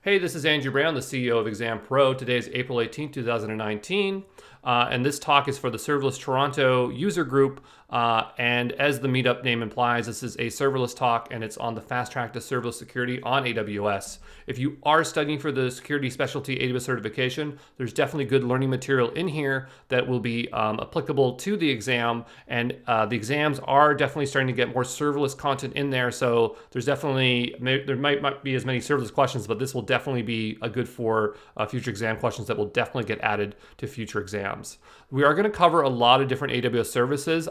Hey, this is Andrew Brown, the CEO of ExamPro. Today is April 18, 2019, and this talk is for the Serverless Toronto User Group. And as the meetup name implies, this is a serverless talk, and it's on the fast track to serverless security on AWS. If you are studying for the security specialty AWS certification, there's definitely good learning material in here that will be applicable to the exam. And the exams are definitely starting to get more serverless content in there. So there's definitely, there might not be as many serverless questions, but this will definitely be a good for future exam questions that will definitely get added to future exams. We are going to cover a lot of different AWS services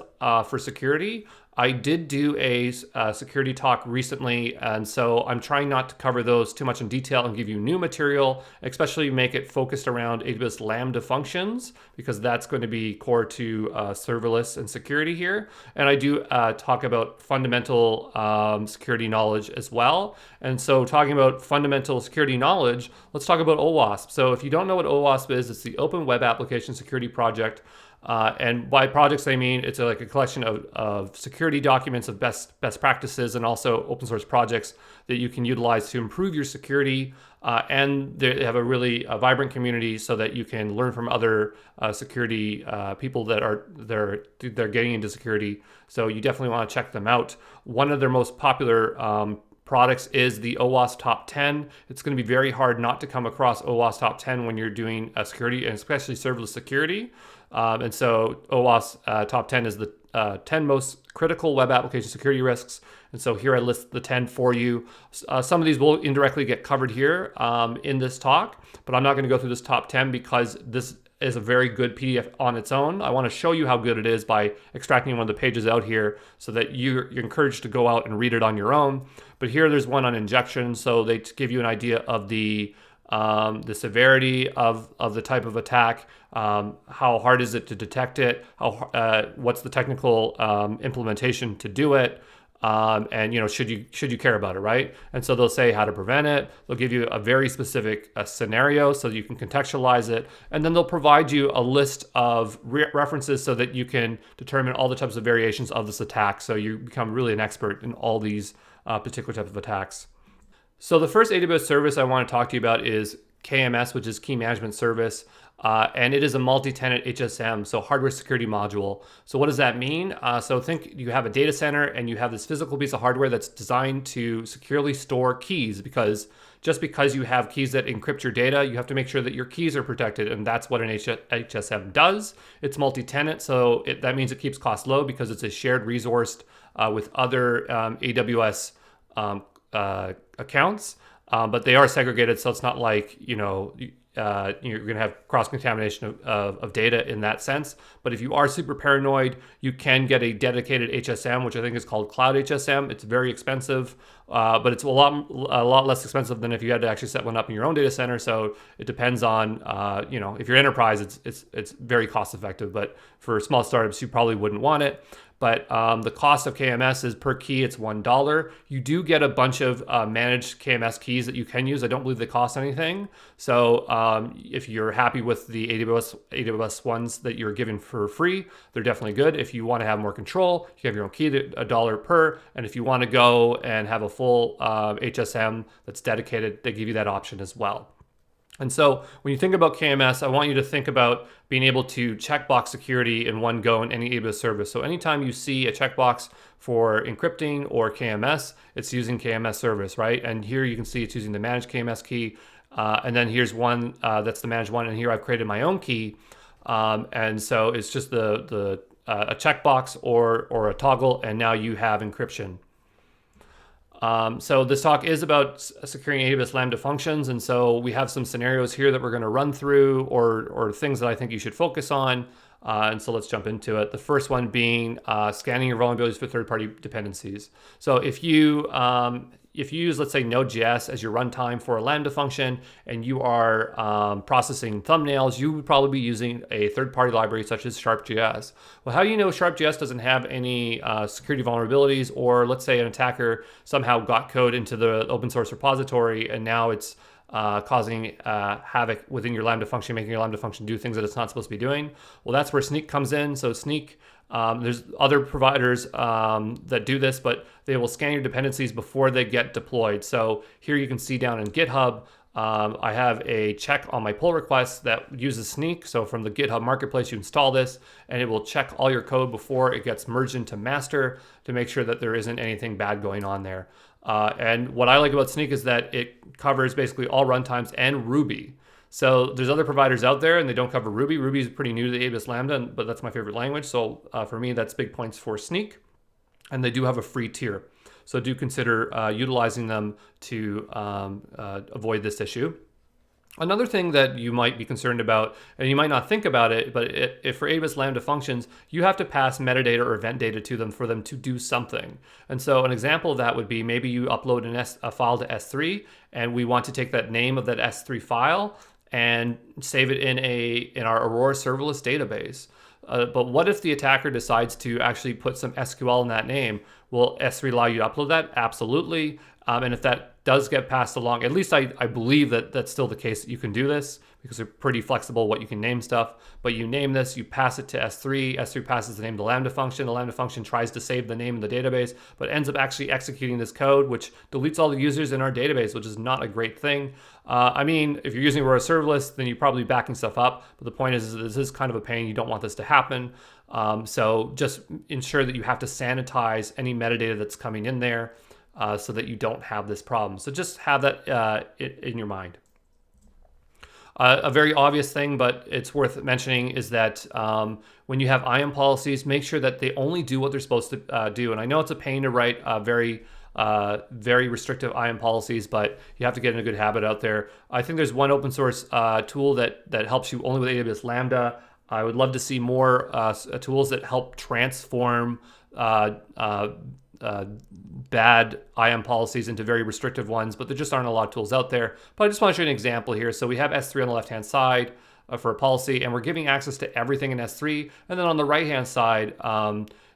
for security. I did do a security talk recently, and so I'm trying not to cover those too much in detail and give you new material, especially make it focused around AWS Lambda functions, because that's going to be core to serverless and security here. And I do talk about fundamental security knowledge as well. And so talking about fundamental security knowledge, let's talk about OWASP. So if you don't know what OWASP is, it's the Open Web Application Security Project. And by projects, I mean it's like a collection of security documents of best practices and also open source projects that you can utilize to improve your security. And they have a really vibrant community so that you can learn from other security people that they're getting into security. So you definitely want to check them out. One of their most popular products is the OWASP Top 10. It's going to be very hard not to come across OWASP Top 10 when you're doing security, and especially serverless security. And so OWASP Top 10 is the 10 most critical web application security risks. And so here I list the 10 for you. Some of these will indirectly get covered here in this talk, but I'm not going to go through this top 10 because this is a very good PDF on its own. I want to show you how good it is by extracting one of the pages out here so that you're encouraged to go out and read it on your own. But here there's one on injection, so they give you an idea of the severity of the type of attack, how hard is it to detect it, what's the technical implementation to do it, and should you care about it, right? And so they'll say how to prevent it. They'll give you a very specific scenario so you can contextualize it, and then they'll provide you a list of references so that you can determine all the types of variations of this attack. So you become really an expert in all these particular types of attacks. So the first AWS service I want to talk to you about is KMS, which is Key Management Service, and it is a multi-tenant HSM, so hardware security module. So what does that mean? So think you have a data center and you have this physical piece of hardware that's designed to securely store keys, because just because you have keys that encrypt your data, you have to make sure that your keys are protected, and that's what an HSM does. It's multi-tenant, so that means it keeps costs low because it's a shared resource with other AWS accounts, but they are segregated, so it's not like you're going to have cross-contamination of data in that sense. But if you are super paranoid, you can get a dedicated HSM, which I think is called Cloud HSM. It's very expensive, but it's a lot less expensive than if you had to actually set one up in your own data center. So it depends on if you're enterprise, it's very cost effective, but for small startups, you probably wouldn't want it. But the cost of KMS is per key, it's $1. You do get a bunch of managed KMS keys that you can use. I don't believe they cost anything. So if you're happy with the AWS ones that you're given for free, they're definitely good. If you want to have more control, you have your own key, $1 per. And if you want to go and have a full HSM that's dedicated, they give you that option as well. And so when you think about KMS, I want you to think about being able to checkbox security in one go in any AWS service. So anytime you see a checkbox for encrypting or KMS, it's using KMS service, right? And here you can see it's using the managed KMS key. And then here's one that's the managed one. And here I've created my own key. And so it's just a checkbox or a toggle, and now you have encryption. So this talk is about securing AWS Lambda functions, and so we have some scenarios here that we're going to run through, or things that I think you should focus on. And so let's jump into it. The first one being scanning your vulnerabilities for third-party dependencies. So if you use, let's say, Node.js as your runtime for a Lambda function, and you are processing thumbnails, you would probably be using a third-party library such as Sharp.js. Well, how do you know Sharp.js doesn't have any security vulnerabilities? Or let's say an attacker somehow got code into the open source repository, and now it's causing havoc within your Lambda function, making your Lambda function do things that it's not supposed to be doing. Well, that's where Snyk comes in. So Snyk, there's other providers that do this, but they will scan your dependencies before they get deployed. So here you can see down in GitHub, I have a check on my pull request that uses Snyk. So from the GitHub Marketplace, you install this and it will check all your code before it gets merged into master to make sure that there isn't anything bad going on there. And what I like about Snyk is that it covers basically all runtimes and Ruby. So there's other providers out there and they don't cover Ruby. Ruby is pretty new to the AWS Lambda, but that's my favorite language. So for me, that's big points for Snyk. And they do have a free tier. So do consider utilizing them to avoid this issue. Another thing that you might be concerned about, and you might not think about it, but if for AWS Lambda functions, you have to pass metadata or event data to them for them to do something. And so an example of that would be maybe you upload a file to S3, and we want to take that name of that S3 file and save it in our Aurora serverless database. But what if the attacker decides to actually put some SQL in that name? Will S3 allow you to upload that? Absolutely. And if that does get passed along, at least I believe that that's still the case, that you can do this because they're pretty flexible what you can name stuff. But you name this, you pass it to S3, S3 passes the name to the Lambda function, the Lambda function tries to save the name in the database, but ends up actually executing this code, which deletes all the users in our database, which is not a great thing. I mean, if you're using Aurora Serverless, then you're probably backing stuff up. But the point is this is kind of a pain. You don't want this to happen. So just ensure that you have to sanitize any metadata that's coming in there so that you don't have this problem. So just have that in your mind. A very obvious thing, but it's worth mentioning, is that when you have IAM policies, make sure that they only do what they're supposed to do. And I know it's a pain to write very restrictive IAM policies, but you have to get in a good habit out there. I think there's one open source tool that helps you only with AWS Lambda. I would love to see more tools that help transform bad IAM policies into very restrictive ones, but there just aren't a lot of tools out there. But I just want to show you an example here. So we have S3 on the left-hand side for a policy, and we're giving access to everything in S3. And then on the right-hand side,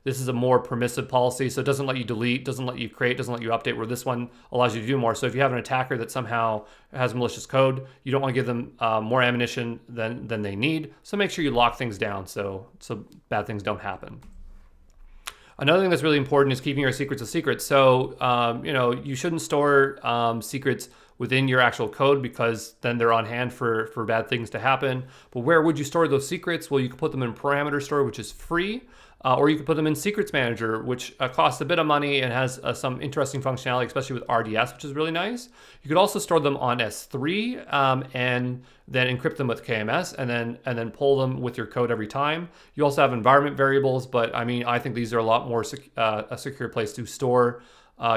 this is a more permissive policy. So it doesn't let you delete, doesn't let you create, doesn't let you update, where this one allows you to do more. So if you have an attacker that somehow has malicious code, you don't want to give them more ammunition than they need. So make sure you lock things down so bad things don't happen. Another thing that's really important is keeping your secrets a secret. So, you shouldn't store secrets within your actual code because then they're on hand for bad things to happen. But where would you store those secrets? Well, you can put them in parameter store, which is free, or you can put them in Secrets Manager, which costs a bit of money and has some interesting functionality, especially with RDS, which is really nice. You could also store them on S3 and then encrypt them with KMS and then pull them with your code every time. You also have environment variables, but I mean, I think these are a lot more a secure place to store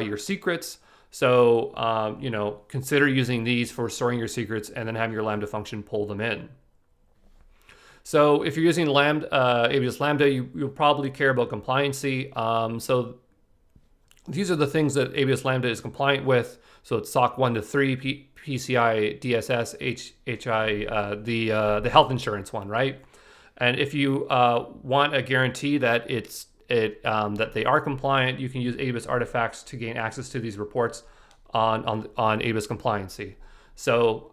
your secrets. So, consider using these for storing your secrets and then having your Lambda function pull them in. So if you're using AWS Lambda, you'll probably care about compliancy. So these are the things that AWS Lambda is compliant with. So it's SOC 1 to 3, PCI DSS, HI, the health insurance one, right? And if you want a guarantee that that they are compliant, you can use AWS Artifacts to gain access to these reports on AWS compliancy. So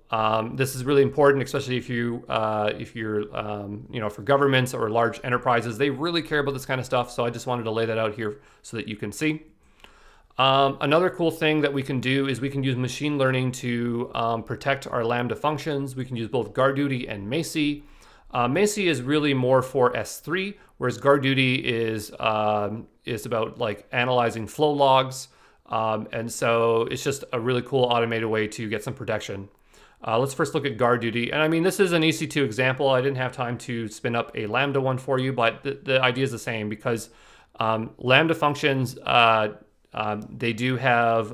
this is really important, especially if you're for governments or large enterprises. They really care about this kind of stuff. So I just wanted to lay that out here so that you can see. Another cool thing that we can do is we can use machine learning to protect our Lambda functions. We can use both GuardDuty and Macie. Macie is really more for S3, whereas GuardDuty is about like analyzing flow logs. And so it's just a really cool automated way to get some protection. Let's first look at GuardDuty. And I mean, this is an EC2 example. I didn't have time to spin up a Lambda one for you, but the idea is the same because Lambda functions, they do have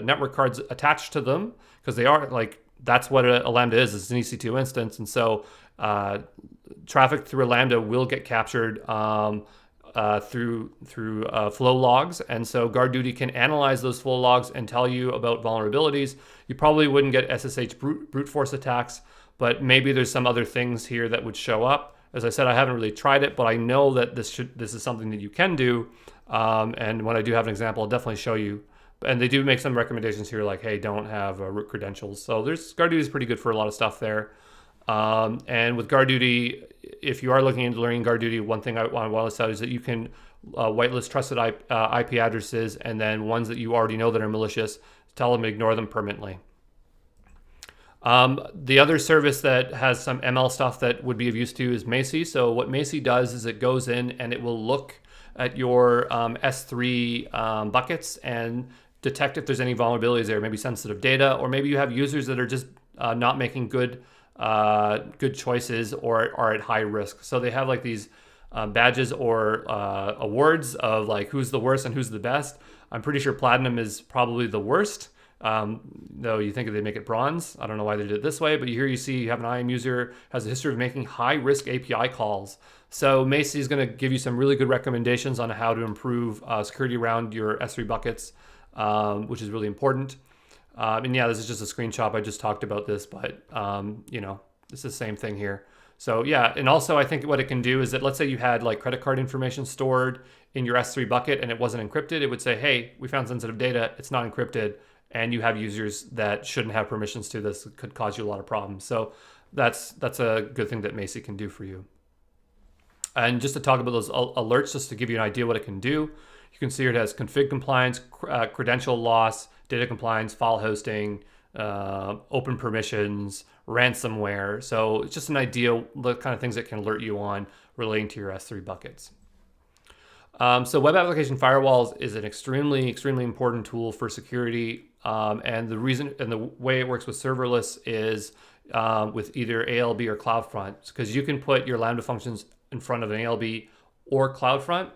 network cards attached to them because they are like, that's what a Lambda is. It's an EC2 instance. And so traffic through a Lambda will get captured through flow logs. And so GuardDuty can analyze those flow logs and tell you about vulnerabilities. You probably wouldn't get SSH brute force attacks, but maybe there's some other things here that would show up. As I said, I haven't really tried it, but I know that this is something that you can do. And when I do have an example, I'll definitely show you. And they do make some recommendations here like, hey, don't have root credentials. So GuardDuty is pretty good for a lot of stuff there. And with GuardDuty, if you are looking into learning GuardDuty, one thing I want to tell you is that you can whitelist trusted IP addresses, and then ones that you already know that are malicious, tell them to ignore them permanently. The other service that has some ML stuff that would be of use to you is Macie. So what Macie does is it goes in and it will look at your S3 buckets and detect if there's any vulnerabilities there, maybe sensitive data, or maybe you have users that are just not making good choices or are at high risk. So they have like these badges or awards of like who's the worst and who's the best. I'm pretty sure platinum is probably the worst. Though you think they make it bronze. I don't know why they did it this way, but here you see you have an IAM user has a history of making high risk API calls. So Macie is going to give you some really good recommendations on how to improve security around your S3 buckets, which is really important. And yeah, this is just a screenshot. I just talked about this, but you know, it's the same thing here. So yeah, and also I think what it can do is that let's say you had like credit card information stored in your S3 bucket and it wasn't encrypted, it would say, hey, we found sensitive data, it's not encrypted. And you have users that shouldn't have permissions to this. It could cause you a lot of problems. So that's a good thing that Macie can do for you. And just to talk about those alerts, just to give you an idea what it can do, you can see it has config compliance, credential loss, data compliance, file hosting, open permissions, ransomware. So it's just an idea the kind of things that can alert you on relating to your S3 buckets. So web application firewalls is an extremely important tool for security. And the reason and the way it works with serverless is with either ALB or CloudFront, because you can put your Lambda functions in front of an ALB or CloudFront.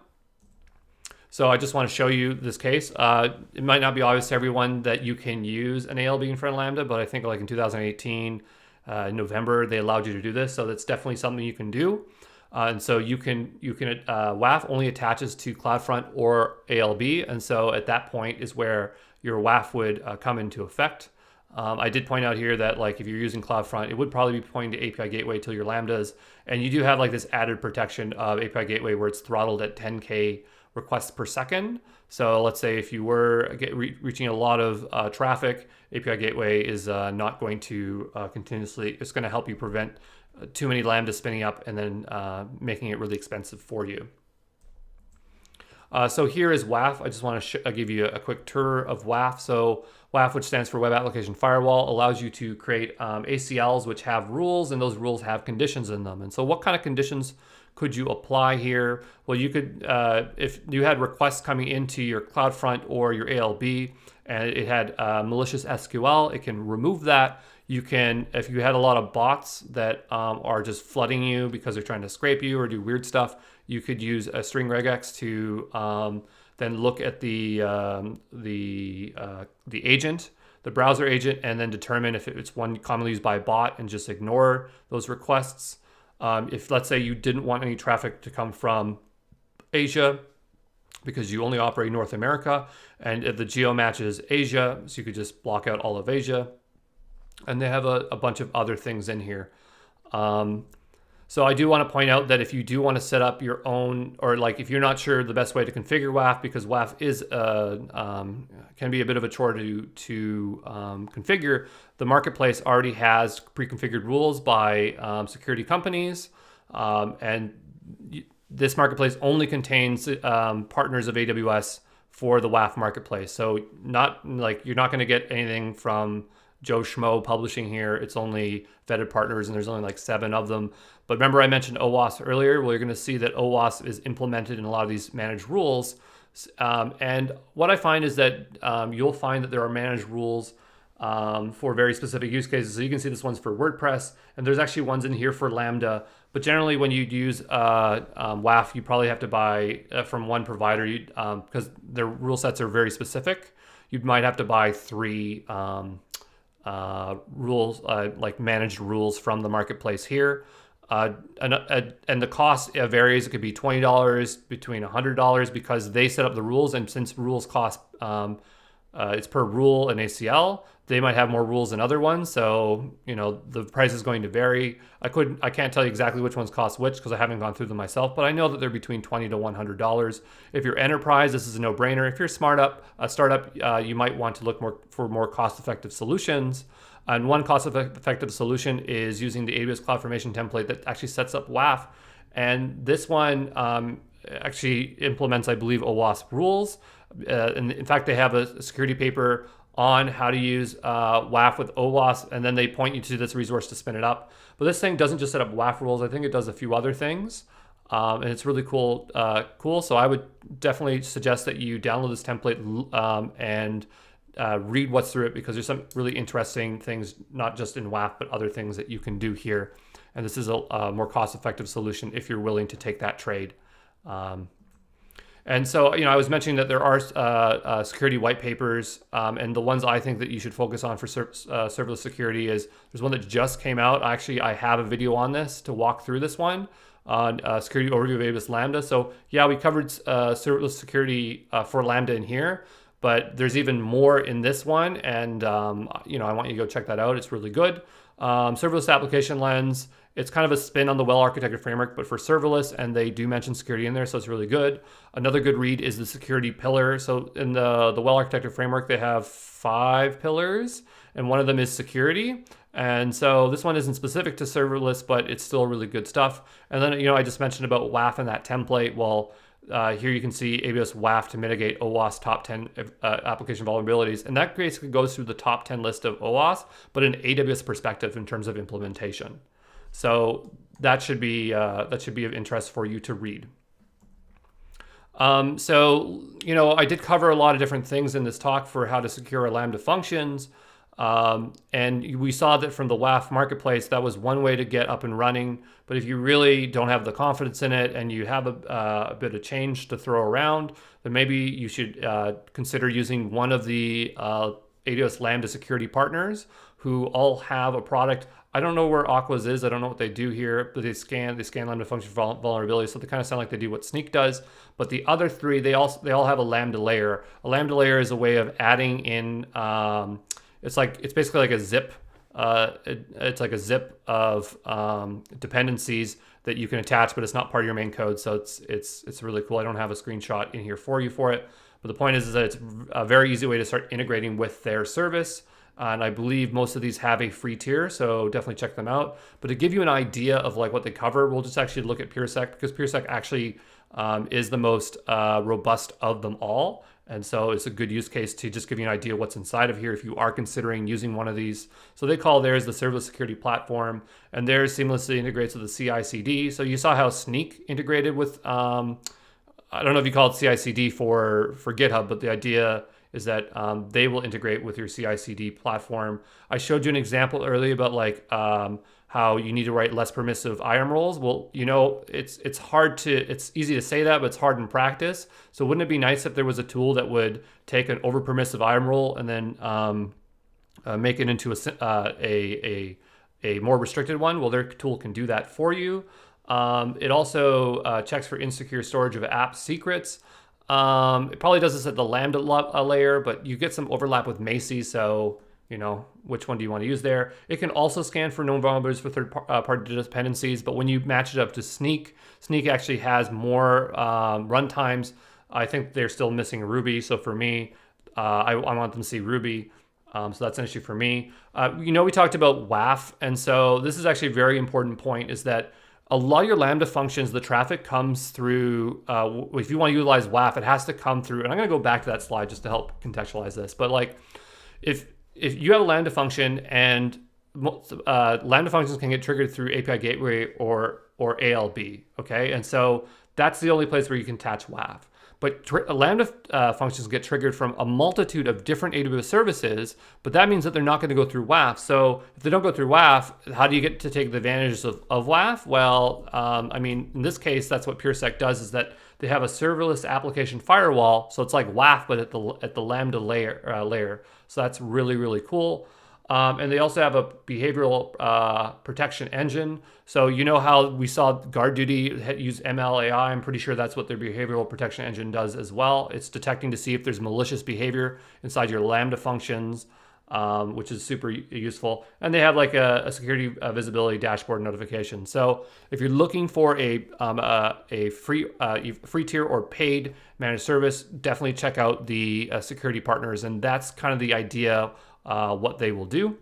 So I just want to show you this case. It might not be obvious to everyone that you can use an ALB in front of Lambda, but I think like in 2018, in November, they allowed you to do this. So that's definitely something you can do. And so you can WAF only attaches to CloudFront or ALB. And so at that point is where your WAF would come into effect. I did point out here that like if you're using CloudFront, it would probably be pointing to API gateway till your Lambdas. And you do have like this added protection of API gateway where it's throttled at 10K requests per second. So let's say if you were reaching a lot of traffic, API gateway is not going to continuously, it's going to help you prevent too many Lambdas spinning up and then making it really expensive for you. So here is WAF. I just want to give you a quick tour of WAF. So WAF, which stands for Web Application Firewall, allows you to create ACLs which have rules, and those rules have conditions in them. And so what kind of conditions could you apply here? Well, you could, if you had requests coming into your CloudFront or your ALB and it had malicious SQL, it can remove that. You can, if you had a lot of bots that are just flooding you because they're trying to scrape you or do weird stuff, you could use a string regex to then look at the agent, the browser agent, and then determine if it's one commonly used by a bot and just ignore those requests. If let's say you didn't want any traffic to come from Asia because you only operate North America, and if the geo matches Asia, so you could just block out all of Asia. And they have a bunch of other things in here. So I do want to point out that if you do want to set up your own, or like if you're not sure the best way to configure WAF, because WAF is can be a bit of a chore to configure, the marketplace already has pre-configured rules by security companies, and this marketplace only contains partners of AWS for the WAF marketplace. So not like you're not going to get anything from Joe Schmo publishing here. It's only vetted partners, and there's only like 7 of them. But remember I mentioned OWASP earlier. Well, you're going to see that OWASP is implemented in a lot of these managed rules. And what I find is that you'll find that there are managed rules for very specific use cases. So you can see this one's for WordPress, and there's actually ones in here for Lambda. But generally when you use WAF, you probably have to buy from one provider because their rule sets are very specific. You might have to buy 3 rules, like managed rules from the marketplace here. And the cost varies. It could be $20, between $100, because they set up the rules. And since rules cost, it's per rule and ACL, they might have more rules than other ones. So, you know, the price is going to vary. I can't tell you exactly which ones cost which because I haven't gone through them myself, but I know that they're between $20 to $100. If you're enterprise, this is a no-brainer. If you're a startup, you might want to look for more cost-effective solutions. And one cost-effective solution is using the AWS CloudFormation Template that actually sets up WAF. And this one actually implements, I believe, OWASP rules. And in fact, they have a security paper on how to use WAF with OWASP, and then they point you to this resource to spin it up. But this thing doesn't just set up WAF rules. I think it does a few other things, and it's really cool. So I would definitely suggest that you download this template and read what's through it, because there's some really interesting things, not just in WAF, but other things that you can do here. And this is a more cost-effective solution if you're willing to take that trade. And so, I was mentioning that there are security white papers, and the ones I think that you should focus on for serverless security is, there's one that just came out. Actually, I have a video on this to walk through this one on security overview of AWS Lambda. So yeah, we covered serverless security for Lambda in here, but there's even more in this one. And, I want you to go check that out. It's really good. Serverless application lens. It's kind of a spin on the well-architected framework, but for serverless, and they do mention security in there, so it's really good. Another good read is the security pillar. So in the well-architected framework, they have 5 pillars, and one of them is security. And so this one isn't specific to serverless, but it's still really good stuff. And then, I just mentioned about WAF and that template. Well, here you can see AWS WAF to mitigate OWASP top 10 application vulnerabilities. And that basically goes through the top 10 list of OWASP, but in AWS perspective in terms of implementation. So that should be of interest for you to read. I did cover a lot of different things in this talk for how to secure Lambda functions. And we saw that from the WAF marketplace, that was one way to get up and running. But if you really don't have the confidence in it and you have a bit of change to throw around, then maybe you should consider using one of the AWS Lambda security partners who all have a product. I don't know where Aquas is. I don't know what they do here, but they scan Lambda function vulnerabilities. So they kind of sound like they do what Snyk does. But the other 3, they all have a Lambda layer. A Lambda layer is a way of adding in. It's basically like a zip. It's like a zip of dependencies that you can attach, but it's not part of your main code. So it's really cool. I don't have a screenshot in here for you for it. But the point is that it's a very easy way to start integrating with their service. And I believe most of these have a free tier, so definitely check them out. But to give you an idea of like what they cover, we'll just actually look at PureSec, because PureSec actually is the most robust of them all. And so it's a good use case to just give you an idea what's inside of here if you are considering using one of these. So they call theirs the Serverless Security Platform, and theirs seamlessly integrates with the CI/CD. So you saw how Snyk integrated with, I don't know if you call it CI/CD for GitHub, but the idea is that they will integrate with your CI/CD platform. I showed you an example earlier about like how you need to write less permissive IAM roles. Well, it's easy to say that, but it's hard in practice. So wouldn't it be nice if there was a tool that would take an over permissive IAM role and then make it into a more restricted one? Well, their tool can do that for you. It also checks for insecure storage of app secrets. It probably does this at the Lambda layer, but you get some overlap with Macie, so which one do you want to use there? It can also scan for known vulnerabilities for third-party dependencies, but when you match it up to Snyk, Snyk actually has more runtimes. I think they're still missing Ruby, so for me, I want them to see Ruby. So that's an issue for me. We talked about WAF, and so this is actually a very important point, is that a lot of your Lambda functions, the traffic comes through, if you want to utilize WAF, it has to come through, and I'm going to go back to that slide just to help contextualize this. But like, if you have a Lambda function, and Lambda functions can get triggered through API Gateway or ALB, okay? And so that's the only place where you can attach WAF. But Lambda functions get triggered from a multitude of different AWS services, but that means that they're not going to go through WAF. So if they don't go through WAF, how do you get to take the advantages of WAF? Well, in this case, that's what PureSec does, is that they have a serverless application firewall. So it's like WAF, but at the Lambda layer. So that's really, really cool. And they also have a behavioral protection engine. So how we saw GuardDuty use MLAI. I'm pretty sure that's what their behavioral protection engine does as well. It's detecting to see if there's malicious behavior inside your Lambda functions, which is super useful. And they have like a security visibility dashboard notification. So if you're looking for a free tier or paid managed service, definitely check out the security partners. And that's kind of the idea what they will do.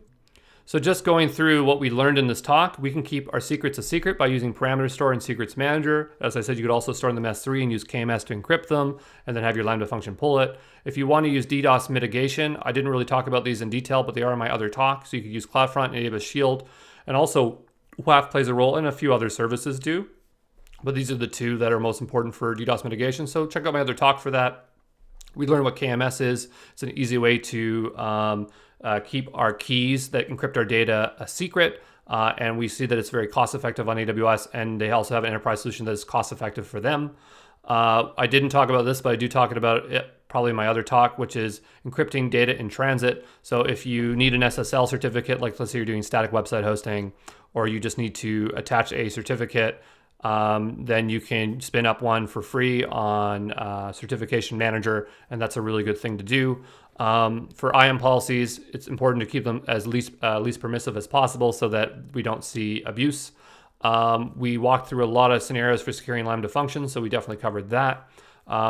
So just going through what we learned in this talk, we can keep our secrets a secret by using parameter store and secrets manager. As I said, you could also store them in S3 and use KMS to encrypt them and then have your Lambda function pull it. If you want to use DDoS mitigation, I didn't really talk about these in detail, but they are in my other talk. So you could use CloudFront and AWS Shield. And also WAF plays a role and a few other services do. But these are the two that are most important for DDoS mitigation. So check out my other talk for that. We learned what KMS is. It's an easy way to keep our keys that encrypt our data a secret. And we see that it's very cost effective on AWS, and they also have an enterprise solution that is cost effective for them. I didn't talk about this, but I do talk about it probably in my other talk, which is encrypting data in transit. So if you need an SSL certificate, like let's say you're doing static website hosting, or you just need to attach a certificate, then you can spin up one for free on Certification Manager, and that's a really good thing to do. For IAM policies, it's important to keep them as least permissive as possible so that we don't see abuse. We walked through a lot of scenarios for securing Lambda functions, so we definitely covered that.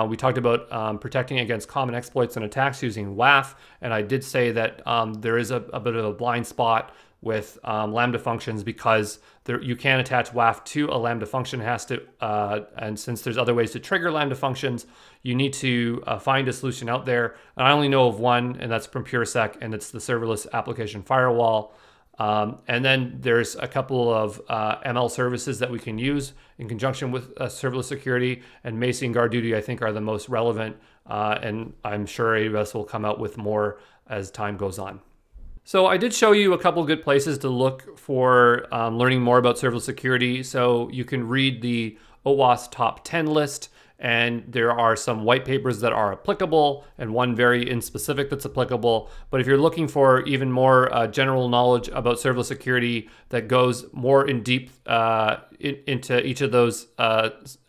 We talked about protecting against common exploits and attacks using WAF, and I did say that there is a bit of a blind spot with Lambda functions because you can attach WAF to a Lambda function. And since there's other ways to trigger Lambda functions, you need to find a solution out there. And I only know of one, and that's from PureSec, and it's the Serverless Application Firewall. And then there's a couple of ML services that we can use in conjunction with serverless security, and Macie and GuardDuty I think are the most relevant, and I'm sure AWS will come out with more as time goes on. So I did show you a couple of good places to look for learning more about serverless security. So you can read the OWASP top 10 list, and there are some white papers that are applicable and one very in specific that's applicable. But if you're looking for even more general knowledge about serverless security that goes more in deep into each of those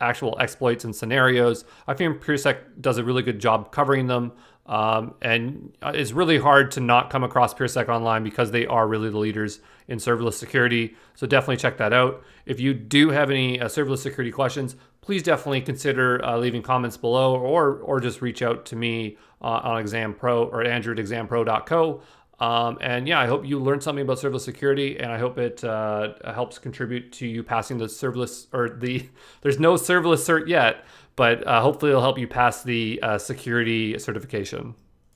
actual exploits and scenarios, I think PureSec does a really good job covering them. And it's really hard to not come across PureSec online because they are really the leaders in serverless security. So definitely check that out. If you do have any serverless security questions, please definitely consider leaving comments below, or just reach out to me on ExamPro or Andrew at exampro.co. And yeah, I hope you learned something about serverless security, and I hope it helps contribute to you passing the serverless, there's no serverless cert yet, but hopefully it'll help you pass the security certification.